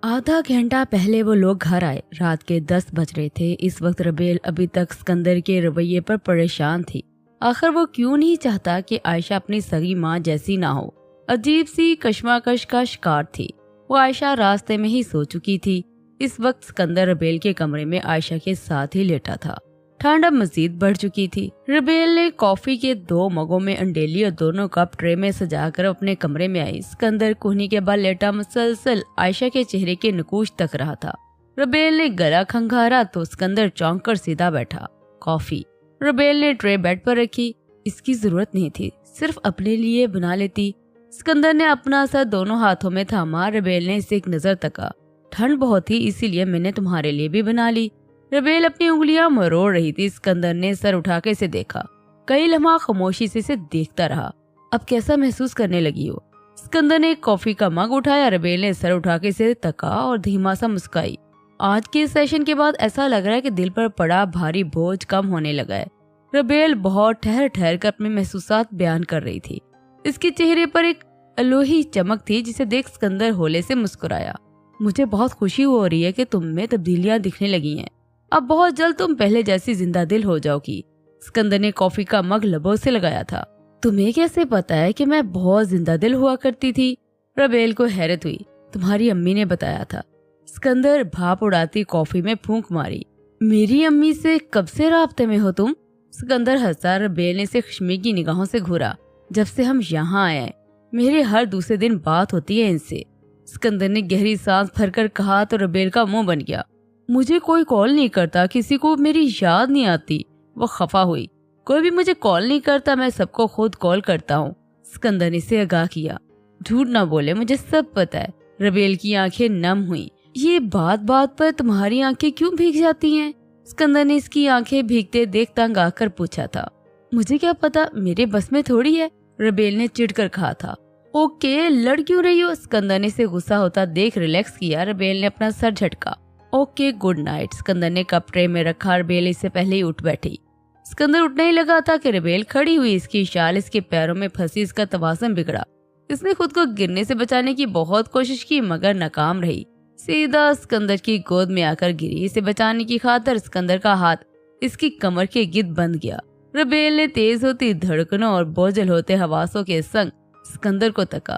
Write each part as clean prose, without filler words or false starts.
आधा घंटा पहले वो लोग घर आए। रात के 10 बज रहे थे। इस वक्त रबेल अभी तक सिकंदर के रवैये पर परेशान थी। आखिर वो क्यों नहीं चाहता कि आयशा अपनी सगी माँ जैसी ना हो। अजीब सी कश्मकश का शिकार थी। वो आयशा रास्ते में ही सो चुकी थी। इस वक्त सिकंदर रबेल के कमरे में आयशा के साथ ही लेटा था। ठंड अब मजीद बढ़ चुकी थी। रबेल ने कॉफी के 2 मगों में अंडेली और दोनों कप ट्रे में सजाकर अपने कमरे में आई। सिकंदर कोहनी के बल लेटा मुसलसल आयशा के चेहरे के नकूश तक रहा था। रबेल ने गला खंगारा तो सिकंदर चौंक कर सीधा बैठा। कॉफी रबेल ने ट्रे बेड पर रखी। इसकी जरूरत नहीं थी, सिर्फ अपने लिए बना लेती। सिकंदर ने अपना सर दोनों हाथों में थामा। रबेल ने इसे एक नजर तका। ठंड बहुत थी, इसीलिए मैंने तुम्हारे लिए भी बना ली। रबेल अपनी उंगलियां मरोड़ रही थी। सिकंदर ने सर उठा के इसे देखा। कई लम्हा खामोशी से इसे देखता रहा। अब कैसा महसूस करने लगी हो? सिकंदर ने एक कॉफी का मग उठाया। रबेल ने सर उठा के इसे तका और धीमा सा मुस्काई। आज के सेशन के बाद ऐसा लग रहा है कि दिल पर पड़ा भारी बोझ कम होने लगा है। रबेल बहुत ठहर ठहर कर अपने महसूसात बयान कर रही थी। इसके चेहरे पर एक अलोही चमक थी जिसे देख सिकंदर होले से मुस्कुराया। मुझे बहुत खुशी हो रही है कि तुम में तब्दीलियां दिखने लगी हैं। अब बहुत जल्द तुम पहले जैसी जिंदा दिल हो जाओगी। सिकंदर ने कॉफी का मग लबों से लगाया था। तुम्हें कैसे पता है कि मैं बहुत जिंदा दिल हुआ करती थी? रबेल को हैरत हुई। तुम्हारी अम्मी ने बताया था। सिकंदर भाप उड़ाती कॉफी में फूंक मारी। मेरी अम्मी से कब से राब्ते में हो तुम? सिकंदर हंसा। रबेल ने से खश्मी की निगाहों से घूरा। जब से हम यहाँ आए हैं, मेरे हर दूसरे दिन बात होती है इनसे। सिकंदर ने गहरी सांस भरकर कहा तो रबेल का मुंह बन गया। मुझे कोई कॉल नहीं करता, किसी को मेरी याद नहीं आती। वो खफा हुई। कोई भी मुझे कॉल नहीं करता, मैं सबको खुद कॉल करता हूँ। सिकंदर ने इसे आगाह किया। झूठ ना बोले, मुझे सब पता है। रबेल की आंखें नम हुई। ये बात बात पर तुम्हारी आंखें क्यों भीग जाती हैं? सिकंदर ने इसकी आंखें भीगते देख तंग आकर पूछा था। मुझे क्या पता, मेरे बस में थोड़ी है। रबेल ने चिढ़कर कहा था। ओके, लड़ क्यों रही हो? सिकंदर ने इसे गुस्सा होता देख रिलैक्स किया। रबेल ने अपना सर झटका। Okay, good night. सिकंदर ने कप ट्रे में रखा। रबेल इससे पहले ही उठ बैठी। सिकंदर उठने ही लगा था कि रबेल खड़ी हुई। इसकी शाल इसके पैरों में फंसी। इसका तवाज़ुन बिगड़ा। इसने खुद को गिरने से बचाने की बहुत कोशिश की मगर नाकाम रही। सीधा सिकंदर की गोद में आकर गिरी। इसे बचाने की खातिर सिकंदर का हाथ इसकी कमर के गिद्ध बंध गया। रबेल ने तेज होती धड़कनों और बोझल होते हवासों के संग सिकंदर को तका।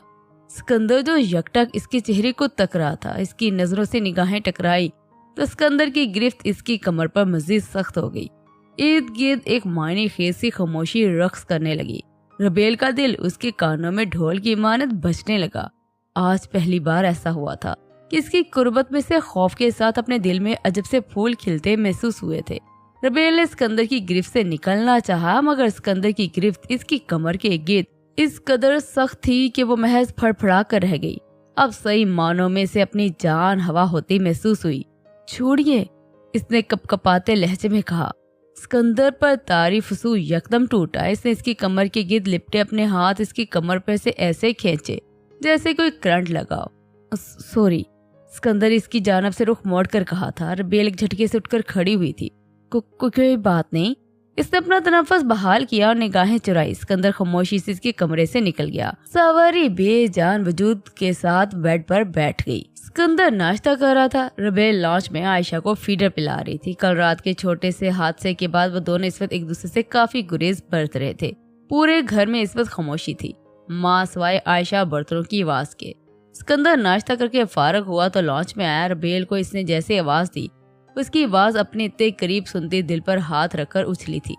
सिकंदर जो यकटक इसके चेहरे को तक रहा था, इसकी नजरों से निगाहें टकराई तो सिकंदर की गिरफ्त इसकी कमर पर मजीद सख्त हो गई। इर्द गिर्द एक मायने खेज सी खामोशी रक्स करने लगी। रबेल का दिल उसके कानों में ढोल की मानत बजने लगा। आज पहली बार ऐसा हुआ था कि इसकी कुर्बत में से खौफ के साथ अपने दिल में अजब से फूल खिलते महसूस हुए थे। रबेल ने सिकंदर की गिरफ्त से निकलना चाहा मगर सिकंदर की गिरफ्त इसकी कमर के गिर्द इस कदर सख्त थी कि वो महज फड़फड़ा कर रह गई। अब सही मानों में से अपनी जान हवा होती महसूस हुई। छोड़िए, इसने कपकपाते लहजे में कहा। सिकंदर पर तारी फसू यकदम टूटा। इसने इसकी कमर के गिर्द लिपटे अपने हाथ इसकी कमर पर से ऐसे खींचे जैसे कोई करंट लगाओ। सॉरी, सिकंदर इसकी जानब से रुख मोड़ कर कहा था। रबेल एक झटके से उठकर खड़ी हुई थी। कोई बात नहीं। इसने अपना तनफ्फुस बहाल किया और निगाहें चुराई। सिकंदर खामोशी से इसके कमरे से निकल गया। सवारी बेजान वजूद के साथ बेड पर बैठ गई। सिकंदर नाश्ता कर रहा था। रबेल लॉन्च में आयशा को फीडर पिला रही थी। कल रात के छोटे से हादसे के बाद वो दोनों इस वक्त एक दूसरे से काफी गुरेज बरत रहे थे। पूरे घर में इस वक्त खामोशी थी, माँ सिवाय आयशा बर्तनों की आवाज के। सिकंदर नाश्ता करके फारग हुआ तो लॉन्च में आया। रबेल को इसने जैसे आवाज दी, उसकी आवाज अपने इतने करीब सुनते दिल पर हाथ रखकर उछली थी।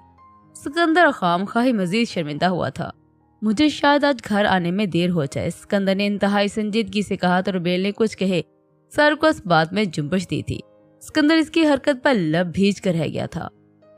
सिकंदर खामखाही मजीद शर्मिंदा हुआ था। मुझे शायद आज घर आने में देर हो जाए, सिकंदर ने इंतहाई संजीदगी से कहा तो रबेल ने कुछ कहे सर को इस बात में जुम्बश दी थी। सिकंदर इसकी हरकत पर लब भीज कर रह गया था।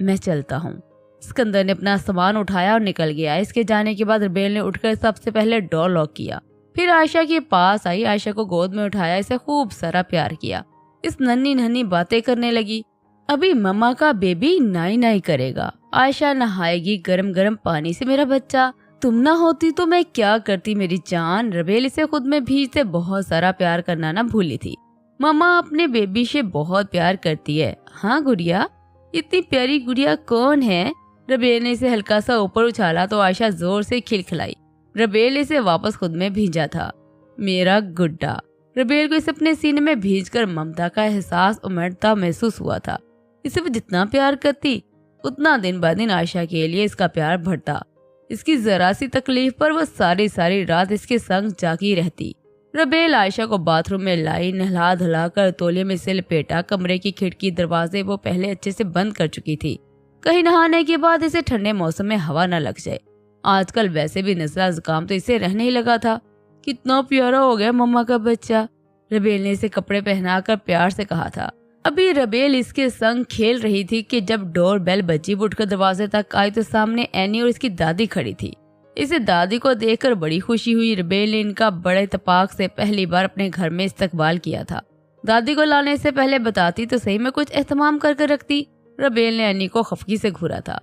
मैं चलता हूँ। सिकंदर ने अपना सामान उठाया और निकल गया। इसके जाने के बाद रबेल ने उठकर सबसे पहले डोर लॉक किया, फिर आयशा के पास आई। आयशा को गोद में उठाया, इसे खूब सारा प्यार किया। इस नन्ही नन्ही बातें करने लगी। अभी मम्मा का बेबी नाई नाई करेगा, आयशा नहाएगी गरम गरम पानी से मेरा बच्चा। तुम ना होती तो मैं क्या करती मेरी जान। रबेल इसे खुद में भी से बहुत सारा प्यार करना ना भूली थी। मम्मा अपने बेबी से बहुत प्यार करती है। हाँ गुड़िया, इतनी प्यारी गुड़िया कौन है? रबेल ने इसे हल्का सा ऊपर उछाला तो आयशा जोर से खिलखिलाई। रबेल इसे वापस खुद में भींजा था। मेरा गुड्डा। रबेल को इसे अपने सीने में भींचकर ममता का एहसास उमड़ता महसूस हुआ था। इसे वो जितना प्यार करती उतना दिन ब दिन आयशा के लिए इसका प्यार बढ़ता। इसकी जरा सी तकलीफ पर वो सारी सारी रात इसके संग जागी रहती। रबेल आयशा को बाथरूम में लाई, नहला धुला कर तौलिए में से लपेटा। कमरे की खिड़की दरवाजे वो पहले अच्छे से बंद कर चुकी थी, कहीं नहाने के बाद इसे ठंडे मौसम में हवा न लग जाए। आजकल वैसे भी नजला जुकाम तो इसे रहने ही लगा था। कितना प्यारा हो गया मम्मा का बच्चा, रबेल ने इसे कपड़े पहनाकर प्यार से कहा था। अभी रबेल इसके संग खेल रही थी कि जब डोर बेल बजी, वो उठकर दरवाजे तक आई तो सामने एनी और इसकी दादी खड़ी थी। इसे दादी को देखकर बड़ी खुशी हुई। रबेल ने इनका बड़े इत्तेफाक से पहली बार अपने घर में इस्तकबाल किया था। दादी को लाने से पहले बताती तो सही में कुछ एहतमाम करके रखती। रबेल ने एनी को खफगी से घूरा था।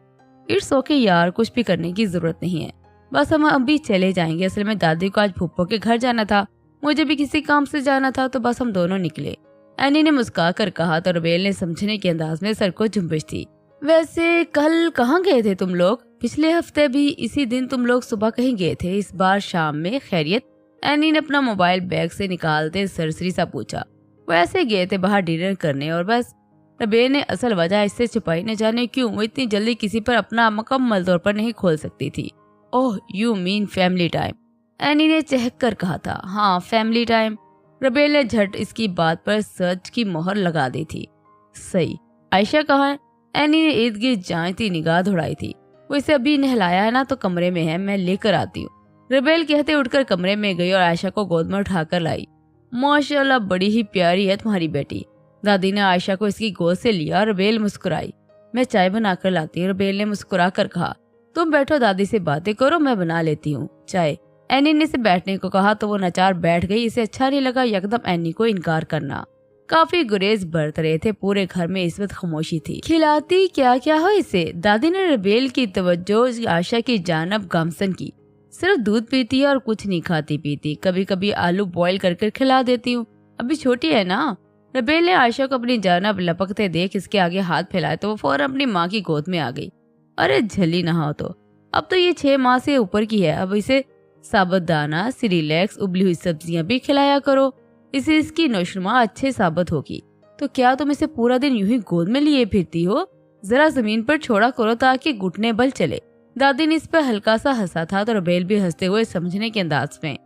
इट्स ओके यार, कुछ भी करने की जरूरत नहीं है, बस हम अभी चले जाएंगे। असल में दादी को आज फूफो के घर जाना था, मुझे भी किसी काम से जाना था, तो बस हम दोनों निकले। एनी ने मुस्कुरा कर कहा तो रबेल ने समझने के अंदाज में सर को झुंबश थी। वैसे कल कहाँ गए थे तुम लोग? पिछले हफ्ते भी इसी दिन तुम लोग सुबह कहीं गए थे, इस बार शाम में खैरियत? एनी ने अपना मोबाइल बैग से निकालते सरसरी सा पूछा। वो ऐसे गए थे बाहर डिनर करने और बस। रबेल ने असल वजह इससे छुपाई, न जाने क्यों वो इतनी जल्दी किसी पर अपना मुकम्मल तौर पर नहीं खोल सकती थी। Oh you mean family time, any ने चहक कर कहा था। हाँ फैमिली टाइम। रबेल ने झट इसकी बात पर सच की मोहर लगा दी थी। सही, आयशा कहाँ है? एनी ने इर्द गिर्द जांचती निगाह दौड़ाई थी। वो इसे अभी नहलाया है ना, तो कमरे में है, मैं लेकर आती हूँ। रबेल कहते उठकर कमरे में गई और आयशा को गोद में उठाकर लाई। माशाल्लाह बड़ी ही प्यारी है तुम्हारी बेटी। दादी ने आयशा को इसकी गोद से लिया। रबेल मुस्कुराई। मैं चाय बनाकर लाती हूँ, रबेल ने मुस्कुरा कर कहा। तुम बैठो, दादी से बातें करो, मैं बना लेती हूँ चाय। एनी ने इसे बैठने को कहा तो वो नाचार बैठ गई। इसे अच्छा नहीं लगा यकदम एनी को इनकार करना। काफी गुरेज बरत रहे थे, पूरे घर में इस वक्त खामोशी थी। खिलाती क्या क्या हो इसे? दादी ने रबेल की तवज्जो आयशा की जानब गामसन की। सिर्फ दूध पीती है और कुछ नहीं खाती पीती, कभी कभी आलू बॉईल करके खिला देती हूँ, अभी छोटी है ना। रबेल ने आयशा को अपनी जानब लपकते देख इसके आगे हाथ फैलाए तो वो फौरन अपनी माँ की गोद में आ गई। अरे झली ना हो तो, अब तो ये 6 माह से ऊपर की है, अब इसे साबुत दाना, सिरिलैक्स, उबली हुई सब्जियां भी खिलाया करो, इसे इसकी नौशनुमा अच्छे साबित होगी। तो क्या तुम इसे पूरा दिन यूं ही गोद में लिए फिरती हो? जरा जमीन पर छोड़ा करो ताकि घुटने बल चले। दादी ने इस पर हल्का सा हंसा था तो रबेल भी हंसते हुए समझने के अंदाज में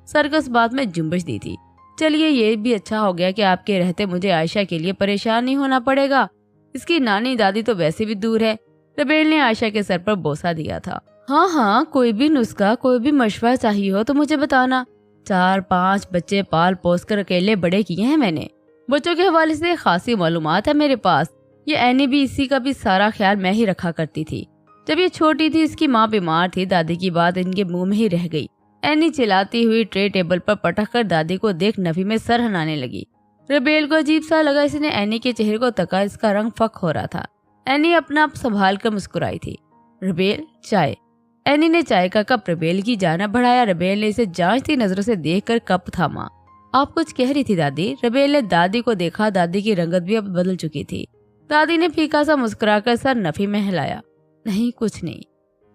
सर्कस बात में जुम्बश दी थी। चलिए ये भी अच्छा हो गया कि आपके रहते मुझे आयशा के लिए परेशान नहीं होना पड़ेगा, इसकी नानी दादी तो वैसे भी दूर है। रबेल ने आयशा के सर पर बोसा दिया था। हाँ हाँ, कोई भी नुस्खा, कोई भी मशवरा चाहिए हो तो मुझे बताना। 4-5 बच्चे पाल पोस कर अकेले बड़े किए हैं मैंने, बच्चों के हवाले से खासी मालूमात है मेरे पास। ये एनी भी, इसी का भी सारा ख्याल मैं ही रखा करती थी। जब ये छोटी थी इसकी माँ बीमार थी, दादी की बात इनके मुंह में ही रह गई। एनी चिल्लाती हुई ट्रे टेबल पर पटक कर दादी को देख नफी में सर हिलाने लगी। रबेल को अजीब सा लगा, इसने एनी के चेहरे को तका, इसका रंग फक हो रहा था। एनी अपना आप संभाल कर मुस्कुराई थी। रबेल चाय। एनी ने चाय का कप रबेल की जानिब बढ़ाया। रबेल ने इसे जांचती नजरों से देखकर कप थामा। आप कुछ कह रही थी दादी? रबेल ने दादी को देखा, दादी की रंगत भी अब बदल चुकी थी। दादी ने फीका सा मुस्कुराकर सर नफी में हिलाया। नहीं कुछ नहीं।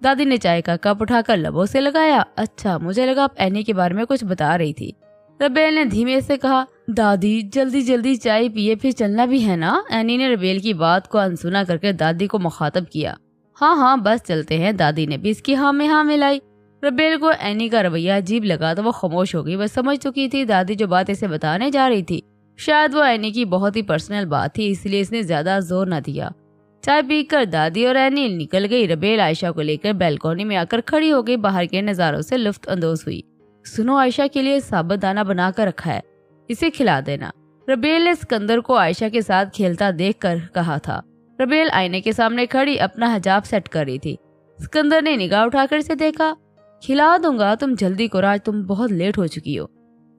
दादी ने चाय का कप उठाकर लबों से लगाया। अच्छा, मुझे लगा आप एनी के बारे में कुछ बता रही थी। रबेल ने धीमे से कहा। दादी जल्दी जल्दी चाय पिए, फिर चलना भी है ना। एनी ने रबेल की बात को अनसुना करके दादी को मुखातब किया। हाँ हाँ बस चलते हैं। दादी ने भी इसकी हाँ में हाँ मिलाई। रबेल को एनी का रवैया अजीब लगा तो वो खामोश हो गई। वह समझ चुकी थी दादी जो बात इसे बताने जा रही थी शायद वो एनी की बहुत ही पर्सनल बात थी, इसलिए इसने ज्यादा जोर न दिया। चाय पीकर दादी और एनी निकल गई। रबेल आयशा को लेकर बैल्कनी में आकर खड़ी हो गई, बाहर के नजारों से लुफ्त अंदोज हुई। सुनो, आयशा के लिए साबुत दाना बना कर रखा है, इसे खिला देना। रबेल ने सिकंदर को आयशा के साथ खेलता देख कर कहा था। रबेल आईने के सामने खड़ी अपना हिजाब सेट कर रही थी। सिकंदर ने निगाह उठाकर इसे देखा। खिला दूंगा, तुम जल्दी करो, आज तुम बहुत लेट हो चुकी हो,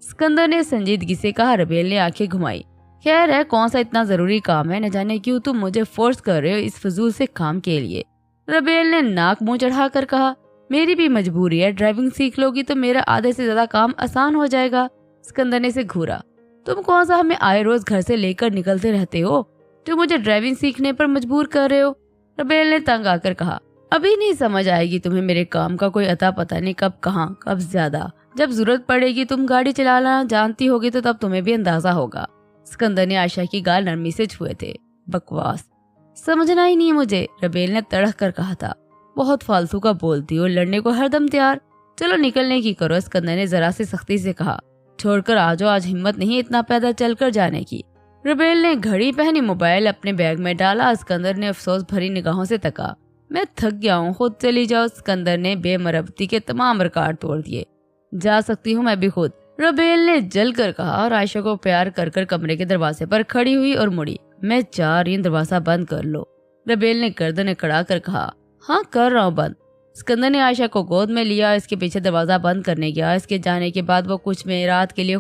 सिकंदर ने संजीदगी से कहा। रबेल ने आंखें घुमाई। खैर है, कौन सा इतना जरूरी काम है, न जाने क्यों तुम मुझे फोर्स कर रहे हो इस फजूल से काम के लिए। रबेल ने नाक मुंह चढ़ाकर कहा। मेरी भी मजबूरी है, ड्राइविंग सीख लोगी तो मेरा आधे से ज्यादा काम आसान हो जाएगा। सिकंदर ने से घूरा। तुम कौन सा हमें आए रोज घर से लेकर निकलते रहते हो जो मुझे ड्राइविंग सीखने पर मजबूर कर रहे हो। रबेल ने तंग आकर कहा। अभी नहीं समझ आएगी तुम्हें मेरे काम का कोई अता पता नहीं, कब कहाँ कब ज्यादा جب ضرورت پڑے گی تم گاڑی چلانا جانتی ہوگی تو تب تمہیں بھی اندازہ ہوگا۔ اسکندر نے عائشہ کی گال نرمی سے چھوئے تھے۔ بکواس، سمجھنا ہی نہیں مجھے، ربیل نے تڑک کر کہا تھا۔ بہت فالتو کا بولتی ہو، لڑنے کو ہر دم تیار۔ چلو نکلنے کی کرو، اسکندر نے ذرا سی سختی سے کہا۔ چھوڑ کر آ جاؤ، آج ہمت نہیں اتنا پیدل چل کر جانے کی۔ ربیل نے گھڑی پہنی، موبائل اپنے بیگ میں ڈالا۔ اسکندر نے افسوس بھری نگاہوں سے تکا۔ میں تھک گیا ہوں، خود چلی جاؤ۔ اسکندر نے بے مربتی کے تمام ریکارڈ توڑ دیے۔ جا سکتی ہوں میں بھی خود، ربیل نے جل کر کہا اور عائشہ کو پیار کر کر کمرے کے دروازے پر کھڑی ہوئی اور مڑی۔ میں چاہ رہی ہوں، دروازہ بند کر لو، ربیل نے گردن اکڑا کر کہا۔ ہاں کر رہا ہوں بند۔ اسکندر نے عائشہ کو گود میں لیا، اس کے پیچھے دروازہ بند کرنے گیا۔ اس کے جانے کے بعد وہ کچھ میں رات کے لیے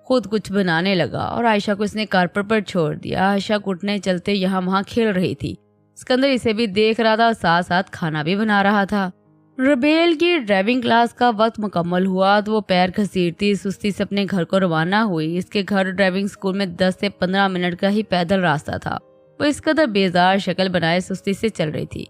خود کچھ بنانے لگا اور عائشہ کو اس نے کارپیٹ پر چھوڑ دیا۔ عائشہ گھٹنے چلتے یہاں وہاں کھیل رہی تھی۔ اسکندر اسے بھی دیکھ رہا تھا اور ساتھ ساتھ کھانا بھی بنا رہا تھا۔ ربیل کی ڈرائیونگ کلاس کا وقت مکمل ہوا تو وہ پیر گھسیٹتی سستی سے اپنے گھر کو روانہ ہوئی۔ اس کے گھر ڈرائیونگ اسکول میں 10 سے 15 منٹ کا ہی پیدل راستہ تھا۔ وہ اس قدر بیزار شکل بنائے سستی سے چل رہی تھی۔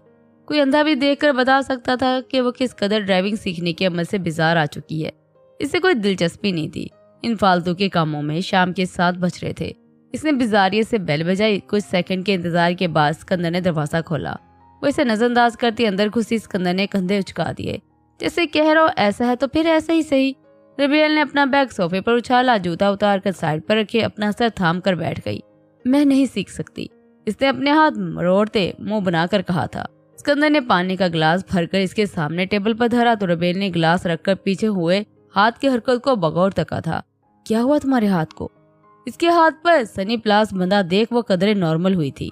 کوئی اندھا بھی دیکھ کر بتا سکتا تھا کہ وہ کس قدر ڈرائیونگ سیکھنے کے عمل سے بیزار آ چکی ہے۔ اسے کوئی دلچسپی نہیں تھی ان فالتو کے کاموں میں۔ شام کے 7 بج رہے تھے۔ اس نے بیزاریت سے بیل بجائی۔ کچھ سیکنڈ کے انتظار کے بعد اسکندر نے دروازہ کھولا۔ وہ اسے نظر انداز کرتی اندر گھسی۔ اسکندر نے کندھے اچکا دیے، جیسے کہہ رہا ہو ایسا ہے تو پھر ایسا ہی صحیح۔ ربیل نے اپنا بیگ صوفے پر اچھالا، جوتا اتار کر سائڈ پر رکھے، اپنا سر تھام کر بیٹھ گئی۔ میں نہیں سیکھ سکتی، اس نے اپنے ہاتھ مروڑتے منہ بنا کر کہا تھا۔ اسکندر نے پانی کا گلاس بھر کر اس کے سامنے ٹیبل پر دھرا تو ربیل نے گلاس رکھ کر پیچھے ہوئے ہاتھ کی حرکت کو بغور تکا تھا۔ کیا ہوا تمہارے ہاتھ کو؟ اس کے ہاتھ پر سنی پلاس بندھا دیکھ وہ قدرے نارمل ہوئی تھی۔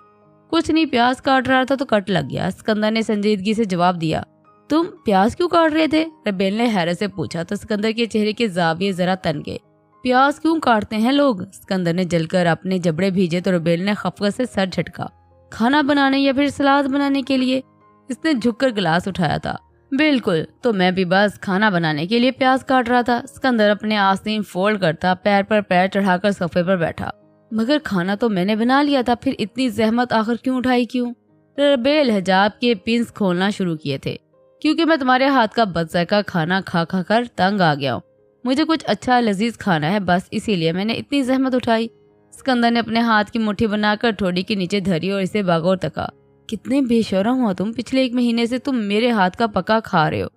کچھ نہیں، پیاز کاٹ رہا تھا تو کٹ لگ گیا، اسکندر نے سنجیدگی سے جواب دیا۔ تم پیاز کیوں کاٹ رہے تھے؟ ربیل نے حیرت سے پوچھا تو اسکندر کے چہرے کے زاویے ذرا تن گئے۔ پیاز کیوں کاٹتے ہیں لوگ؟ اسکندر نے جل کر اپنے جبڑے بھیجے تو ربیل نے خفقت سے سر جھٹکا۔ کھانا بنانے یا پھر سلاد بنانے کے لیے؟ اس نے جھک کر گلاس اٹھایا تھا۔ بالکل، تو میں بھی بس کھانا بنانے کے لیے پیاز کاٹ رہا تھا۔ اسکندر اپنے آستین فولڈ کرتا پیر پر پیر چڑھا کر صوفے پر بیٹھا۔ مگر کھانا تو میں نے بنا لیا تھا، پھر اتنی زحمت آخر کیوں اٹھائی کیوں؟ ربیل حجاب کے پنس کھولنا شروع کیے تھے۔ کیونکہ میں تمہارے ہاتھ کا بدذائقہ کھانا کھا کھا کر تنگ آ گیا ہوں۔ مجھے کچھ اچھا لذیذ کھانا ہے، بس اسی لیے میں نے اتنی زحمت اٹھائی۔ اسکندر نے اپنے ہاتھ کی مٹھی بنا کر ٹھوڑی کے نیچے دھری اور اسے باغور تکا۔ کتنے بے شرم ہو تم، پچھلے 1 مہینے سے تم میرے ہاتھ کا پکا کھا رہے ہو،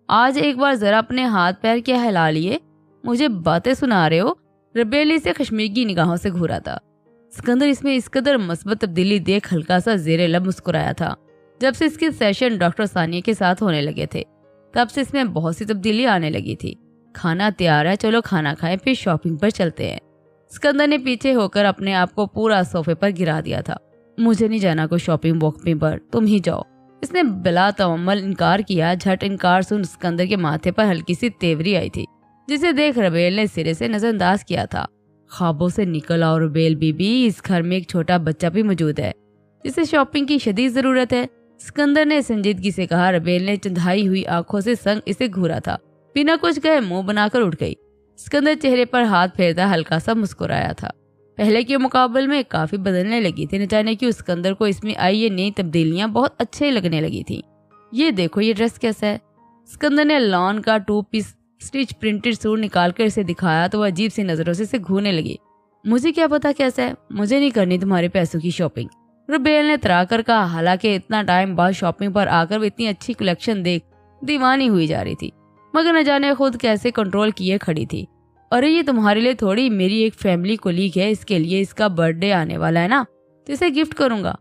آج ایک بار ذرا اپنے ہاتھ پیر کیا ہلا لیے، مجھے باتیں سنا رہے ہو۔ ربیل اسے خشمگی نگاہوں سے گھورا تھا۔ اسکندر اس میں اس قدر مثبت تبدیلی دیکھ ہلکا سا زیر لب مسکرایا تھا۔ جب سے اس کے سیشن ڈاکٹر ثانیہ کے ساتھ ہونے لگے تھے تب سے اس میں بہت سی تبدیلی آنے لگی تھی۔ کھانا تیار ہے، چلو کھانا کھائیں پھر شاپنگ پر چلتے ہیں۔ اسکندر نے پیچھے ہو کر اپنے آپ کو پورا صوفے پر گرا دیا تھا۔ مجھے نہیں جانا کوئی شاپنگ واپنگ پر، تم ہی جاؤ۔ اس نے بلا تعمل انکار کیا۔ جھٹ انکار سن اسکندر کے ماتھے پر ہلکی سی تیوری آئی تھی، جسے دیکھ ربیل نے سرے سے نظر انداز کیا تھا۔ خوابوں سے نکل آؤ ربیل بی بی، اس گھر میں ایک چھوٹا بچہ بھی موجود ہے جسے شاپنگ کی شدید ضرورت ہے، اسکندر نے سنجیدگی سے کہا۔ ربیل نے چندھائی ہوئی آنکھوں سے سنگ اسے گھورا تھا۔ بنا کچھ کہے منہ بنا کر اٹھ گئی۔ اسکندر چہرے پر ہاتھ پھیرتا ہلکا سا مسکرایا تھا۔ پہلے کے مقابل میں کافی بدلنے لگی تھی، نہ جانے کیوں اسکندر کو اس میں آئی یہ نئی تبدیلیاں بہت اچھے لگنے لگی تھی۔ یہ دیکھو یہ ڈریس کیسا ہے؟ اسکندر نے لان کا 2 پیس سٹچ پرنٹڈ سوٹ نکال کر اسے دکھایا تو وہ عجیب سی نظروں سے اسے گھورنے لگی۔ مجھے کیا پتا کیسا ہے، مجھے نہیں کرنی تمہارے پیسوں کی شاپنگ، ربیل نے ترا کر کہا۔ حالانکہ اتنا ٹائم بعد شاپنگ پر آ کر وہ اتنی اچھی کلیکشن دیکھ دیوانی ہوئی جا رہی تھی، مگر نہ جانے خود کیسے کنٹرول کیے کھڑی تھی۔ ارے یہ تمہارے لیے تھوڑی، میری ایک فیملی کولیگ ہے، اس کے لیے اس کا برتھ ڈے آنے والا ہے نا، تو اسے گفٹ کروں گا۔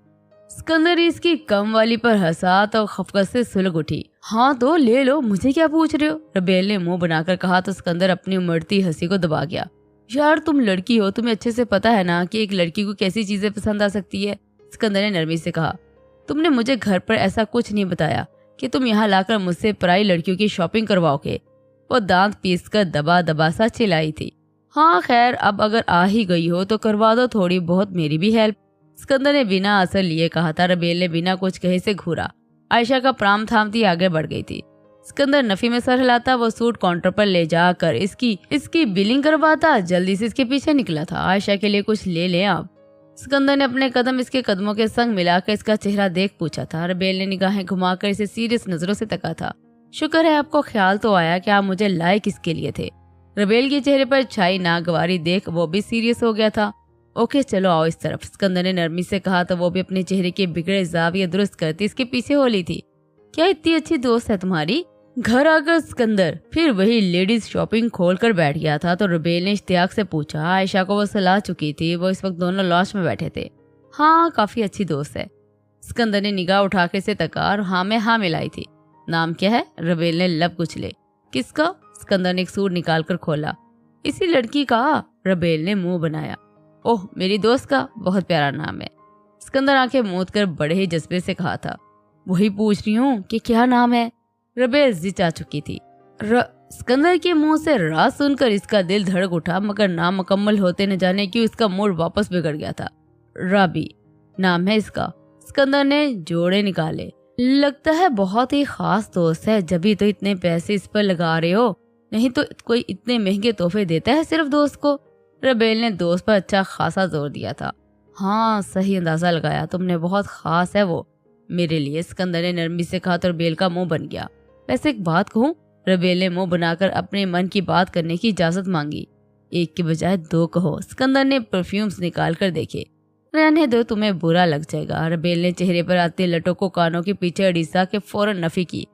اسکندر اس کی کم والی پر ہنسا تو خفقت سے سلگ اٹھی۔ ہاں تو لے لو، مجھے کیا پوچھ رہے ہو، ربیل نے منہ بنا کر کہا تو اسکندر اپنی امڑتی ہنسی کو دبا گیا۔ یار تم لڑکی ہو، تمہیں اچھے سے پتا ہے نا کہ ایک لڑکی کو کیسی چیزیں پسند آ سکتی ہے، اسکندر نے نرمی سے کہا۔ تم نے مجھے گھر پر ایسا کچھ نہیں بتایا کہ تم یہاں لا کر مجھ سے پرائی لڑکیوں کی شاپنگ کرواؤ گے۔ وہ دانت پیس کر دبا دبا سا چلائی تھی۔ ہاں خیر، اب اگر آ ہی گئی ہو تو کروا دو تھوڑی بہت میری بھی ہیلپ، اسکندر نے بنا اثر لیے کہا تھا۔ ربیل نے بنا کچھ کہے سے گھورا۔ عائشہ کا پرام تھامتی آگے بڑھ گئی تھی۔ اسکندر نفی میں سر ہلاتا، وہ سوٹ کاؤنٹر پر لے جا کر اس کی بلنگ کرواتا، جلدی سے اس کے پیچھے نکلا تھا۔ عائشہ کے لیے کچھ لے لیں آپ، اسکندر نے اپنے قدم اس کے قدموں کے سنگ ملا کر اس کا چہرہ دیکھ پوچھا تھا۔ ربیل نے نگاہیں گھما کر اسے سیریس نظروں سے تکا تھا۔ شکر ہے آپ کو خیال تو آیا کہ آپ مجھے لائے کس کے لیے تھے۔ ربیل کے چہرے پر چھائی ناگواری دیکھ وہ بھی سیریس ہو گیا تھا۔ اوکے چلو آؤ اس طرف، اسکندر نے نرمی سے کہا تو وہ بھی اپنے چہرے کے بگڑے زاویہ درست کرتی اس کے پیچھے ہو لی تھی۔ کیا اتنی اچھی دوست ہے تمہاری؟ گھر آ کر اسکندر پھر وہی لیڈیز شاپنگ کھول کر بیٹھ گیا تھا تو ربیل نے اشتیاق سے پوچھا۔ عائشہ کو وہ سلا چکی تھی، وہ اس وقت دونوں لاش میں بیٹھے تھے۔ ہاں کافی اچھی دوست ہے، اسکندر نے نگاہ اٹھا کے سے تکا اور ہاں میں ہاں ملائی تھی۔ نام کیا ہے؟ ربیل نے لب کچلے۔ کس کا؟ اسکندر نے ایک سوٹ نکال کر کھولا۔ اسی لڑکی کا، ربیل نے منہ بنایا۔ اوہ میری دوست کا بہت پیارا نام ہے، اسکندر آنکھیں موند کر بڑے ہی جذبے سے کہا تھا۔ وہی پوچھ رہی ہوں کہ کیا نام ہے؟ ربیل زچ آ چکی تھی۔ اسکندر کے منہ سے راز سن کر اس کا دل دھڑک اٹھا، مگر نام مکمل ہوتے نہ جانے کیوں اس کا موڈ واپس بگڑ گیا تھا۔ رابی نام ہے اس کا، اسکندر نے جوڑے نکالے۔ لگتا ہے بہت ہی خاص دوست ہے، جبھی تو اتنے پیسے اس پر لگا رہے ہو، نہیں تو کوئی اتنے مہنگے تحفے دیتا ہے صرف دوست کو۔ ربیل نے دوست پر اچھا خاصا زور دیا تھا۔ ہاں صحیح اندازہ لگایا تم نے، بہت خاص ہے وہ میرے لیے، اسکندر نے نرمی سے کہا تو ربیل کا منہ بن گیا۔ ویسے ایک بات کہوں؟ ربیل نے منہ بنا کر اپنے من کی بات کرنے کی اجازت مانگی۔ ایک کے بجائے دو کہو، اسکندر نے پرفیومز نکال کر دیکھے۔ رہنے دو، تمہیں برا لگ جائے گا، ربیل نے چہرے پر آتے لٹوں کو کانوں کے پیچھے اڑیسا کے فوراً نفی کی۔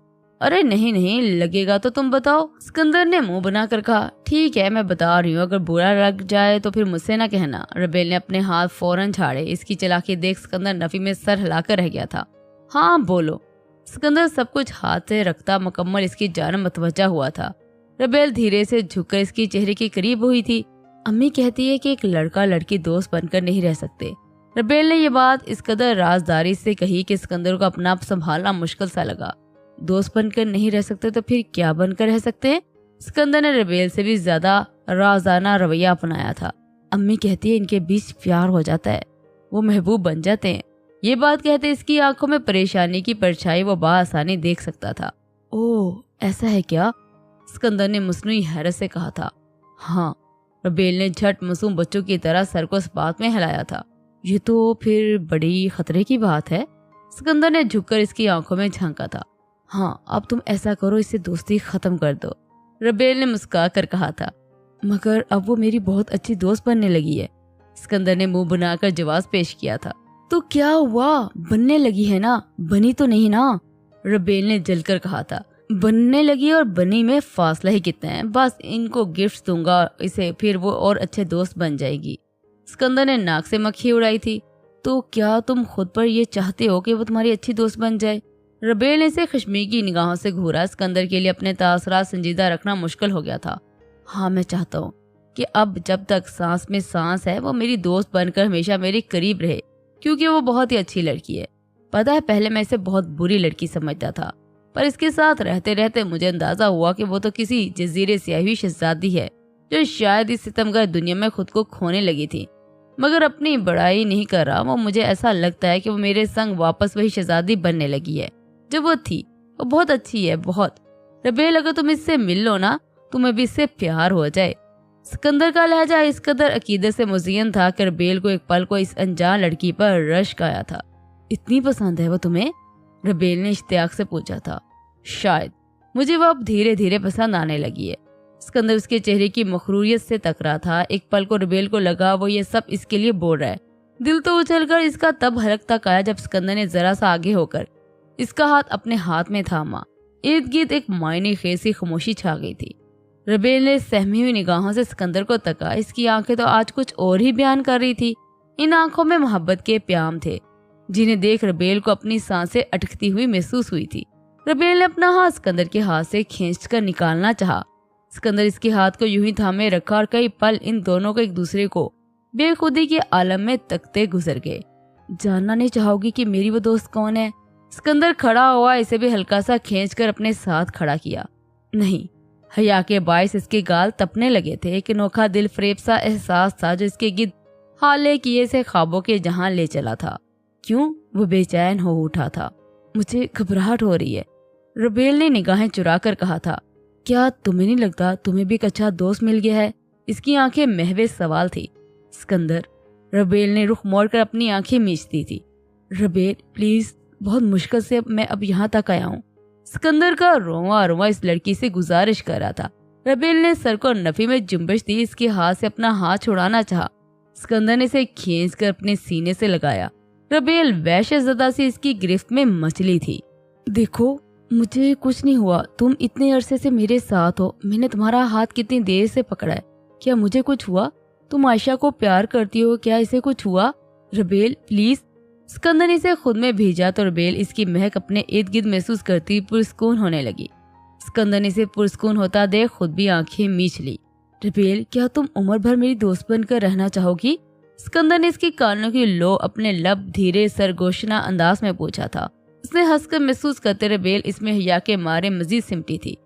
ارے نہیں نہیں لگے گا تو تم بتاؤ، اسکندر نے منہ بنا کر کہا۔ ٹھیک ہے میں بتا رہی ہوں، اگر برا لگ جائے تو پھر مجھ سے نہ کہنا۔ ربیل نے اپنے ہاتھ فوراً جھاڑے، اس کی چلاکی دیکھ اسکندر نفی میں سر ہلا کر رہ گیا تھا۔ ہاں بولو، اسکندر سب کچھ ہاتھ سے رکھتا مکمل اس کی جانب متوجہ ہوا تھا۔ ربیل دھیرے سے جھک کر اس کی چہرے کے قریب ہوئی تھی۔ امی کہتی ہے کہ ایک لڑکا لڑکی دوست بن کر نہیں رہ سکتے۔ ربیل نے یہ بات اس قدر رازداری سے کہی کہ اسکندر کو اپنا آپ سنبھالنا مشکل سا لگا۔ دوست بن کر نہیں رہ سکتے تو پھر کیا بن کر رہ سکتے ہیں؟ اسکندر نے ربیل سے بھی زیادہ رازانہ رویہ اپنایا تھا۔ امی کہتی ہے ان کے بیچ پیار ہو جاتا ہے، وہ محبوب بن جاتے ہیں۔ یہ بات کہتے اس کی آنکھوں میں پریشانی کی پرچھائی وہ بآسانی دیکھ سکتا تھا۔ اوہ ایسا ہے کیا؟ اسکندر نے مصنوعی حیرت سے کہا تھا۔ ہاں، ربیل نے جھٹ معصوم بچوں کی طرح سر کو اس بات میں ہلایا تھا۔ یہ تو پھر بڑی خطرے کی بات ہے، اسکندر نے جھک کر اس کی آنکھوں میں جھانکا تھا۔ ہاں اب تم ایسا کرو، اس سے دوستی ختم کر دو، ربیل نے مسکرا کر کہا تھا۔ مگر اب وہ میری بہت اچھی دوست بننے لگی ہے، اسکندر نے منہ بنا کر جواز پیش کیا تھا۔ تو کیا ہوا؟ بننے لگی ہے نا، بنی تو نہیں نا، ربیل نے جل کر کہا تھا۔ بننے لگی اور بنی میں فاصلہ ہی کتنا ہے، بس ان کو گفٹ دوں گا اسے، پھر وہ اور اچھے دوست بن جائے گی۔ اسکندر نے ناک سے مکھی اڑائی تھی۔ تو کیا تم خود پر یہ چاہتے ہو کہ وہ تمہاری اچھی دوست بن جائے؟ ربیل نے اسے خشمگی نگاہوں سے گھورا۔ اسکندر کے لیے اپنے تاثرات سنجیدہ رکھنا مشکل ہو گیا تھا۔ ہاں میں چاہتا ہوں کہ اب جب تک سانس میں سانس ہے وہ میری دوست بن کر ہمیشہ میرے قریب رہے، کیونکہ وہ بہت ہی اچھی لڑکی ہے۔ پتہ ہے پہلے میں اسے بہت بری لڑکی سمجھتا تھا، پر اس کے ساتھ رہتے رہتے مجھے اندازہ ہوا کہ وہ تو کسی جزیرے سے آئی ہوئی شہزادی ہے جو شاید اس ستمگر دنیا میں خود کو کھونے لگی تھی۔ مگر اپنی بڑائی نہیں کر رہا، وہ مجھے ایسا لگتا ہے کہ وہ میرے سنگ واپس وہی شہزادی بننے لگی ہے جو وہ تھی۔ وہ بہت اچھی ہے، بہت۔ ربیل اگر تم اس سے مل لو نا، تمہیں بھی اس سے پیار ہو جائے۔ اسکندر کا لہجہ اس قدر عقیدت سے مزین تھا کہ ربیل کو ایک پل کو اس انجان لڑکی پر رشک آیا تھا۔ اتنی پسند ہے وہ تمہیں؟ ربیل نے اشتیاق سے پوچھا تھا۔ شاید مجھے وہ اب دھیرے دھیرے پسند آنے لگی ہے۔ اسکندر اس کے چہرے کی مخروریت سے تک رہا تھا۔ ایک پل کو ربیل کو لگا وہ یہ سب اس کے لیے بول رہا ہے۔ دل تو اچھل کر اس کا تب حلق تک آیا جب اسکندر نے ذرا سا آگے ہو کر اس کا ہاتھ اپنے ہاتھ میں تھاما۔ ارد گرد ایک معنی خیز کی خاموشی چھا گئی تھی۔ ربیل نے سہمی ہوئی نگاہوں سے اسکندر کو تکا۔ اس کی آنکھیں تو آج کچھ اور ہی بیان کر رہی تھی۔ ان آنکھوں میں محبت کے پیام تھے جنہیں دیکھ ربیل کو اپنی سانسیں اٹکتی ہوئی محسوس ہوئی تھی۔ ربیل نے اپنا ہاتھ اسکندر کے ہاتھ سے کھینچ کر نکالنا چاہا۔ اسکندر اس کے ہاتھ کو یوں ہی تھامے رکھا اور کئی پل ان دونوں کو ایک دوسرے کو بے خودی کے عالم میں تکتے گزر گئے۔ جاننا نہیں چاہو گی کہ میری وہ دوست کون ہے؟ اسکندر کھڑا ہوا، اسے بھی ہلکا سا کھینچ کر اپنے ساتھ کھڑا کیا۔ نہیں، حیا کے باعث اس کے گال تپنے لگے تھے۔ ایک انوکھا دل فریب سا احساس تھا جو اس کے گرد حالے کیے سے خوابوں کے جہاں لے چلا تھا۔ کیوں؟ وہ بے چین ہو اٹھا تھا۔ مجھے گھبراہٹ ہو رہی ہے، ربیل نے نگاہیں چرا کر کہا تھا۔ کیا تمہیں نہیں لگتا تمہیں بھی ایک اچھا دوست مل گیا ہے؟ اس کی آنکھیں محو سوال تھی۔ اسکندر، ربیل نے رخ موڑ کر اپنی آنکھیں میچتی تھی۔ ربیل پلیز، بہت مشکل سے میں اب یہاں تک آیا ہوں، सिकंदर का रोवा रोवा इस लड़की से गुजारिश कर रहा था। रबेल ने सर को नफी में जुम्बिश दी, इसके हाथ से अपना हाथ छुड़ाना चाहा। सिकंदर ने इसे खींचकर अपने सीने से लगाया। रबेल वहशतज़दा से इसकी गिरफ्त में मचली थी। देखो, मुझे कुछ नहीं हुआ, तुम इतने अरसे से मेरे साथ हो, मैंने तुम्हारा हाथ कितनी देर से पकड़ा है, क्या मुझे कुछ हुआ? तुम आयशा को प्यार करती हो, क्या इसे कुछ हुआ? Rebel please. सिकंदर ने इसे खुद में भेजा तो रबेल इसकी महक अपने इर्द गिर्द महसूस करती पुरस्कून होने लगी। सिकंदर ने इसे पुरस्कून होता देख खुद भी आंखें मीच ली। रबेल, क्या तुम उम्र भर मेरी दोस्त बनकर रहना चाहोगी? सिकंदर ने इसकी कानों की लो अपने लब धीरे सरगोशना अंदाज में पूछा था। उसने हंसकर महसूस करते रबेल इसमें हया के मारे मजीद सिमटी थी।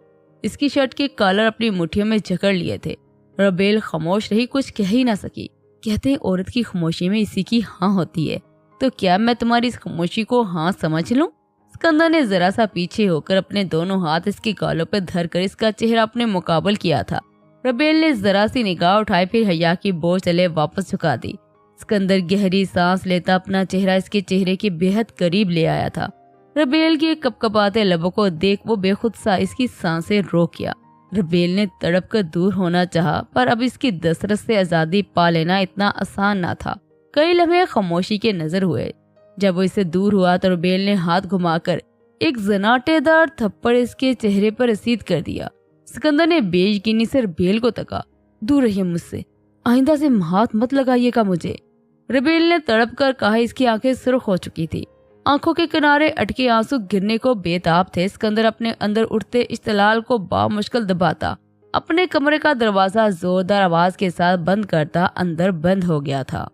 इसकी शर्ट के कॉलर अपनी मुट्ठियों में जकड़ लिए थे। रबेल खामोश रही, कुछ कह ही ना सकी। कहते हैं औरत की खामोशी में इसी की हाँ होती है, तो क्या मैं तुम्हारी इस खामोशी को हाँ समझ लूं? सिकंदर ने जरा सा पीछे होकर अपने दोनों हाथ इसके गालों पर धरकर इसका चेहरा अपने मुकाबल किया था। रबेल ने जरा सी निगाह उठाई, फिर हया की बोझ तले वापस झुका दी। सिकंदर गहरी सांस लेता अपना चेहरा इसके चेहरे के बेहद करीब ले आया था। रबेल के कपकपाते लबों को देख वो बेखुद सा इसकी सांसें रोक गया। रबेल ने तड़प कर दूर होना चाहा, पर अब इसकी दस्तरस से आजादी पा लेना इतना आसान ना था। कई लम्हे खामोशी के नजर हुए। जब वो इससे दूर हुआ तो रबेल ने हाथ घुमाकर एक जनाटेदार थप्पड़ इसके चेहरे पर रसीद कर दिया। सिकंदर ने बेयकीनी से रबेल को तका। दूर रहिए मुझसे, आइंदा से हाथ मत लगाइएगा मुझे। रबेल ने तड़प कर कहा। इसकी आंखें सुर्ख हो चुकी थी, आंखों के किनारे अटके आंसू गिरने को बेताब थे। सिकंदर अपने अंदर उठते इश्तिलाल को बामुश्किल दबाता अपने कमरे का दरवाजा जोरदार आवाज के साथ बंद करता अंदर बंद हो गया था।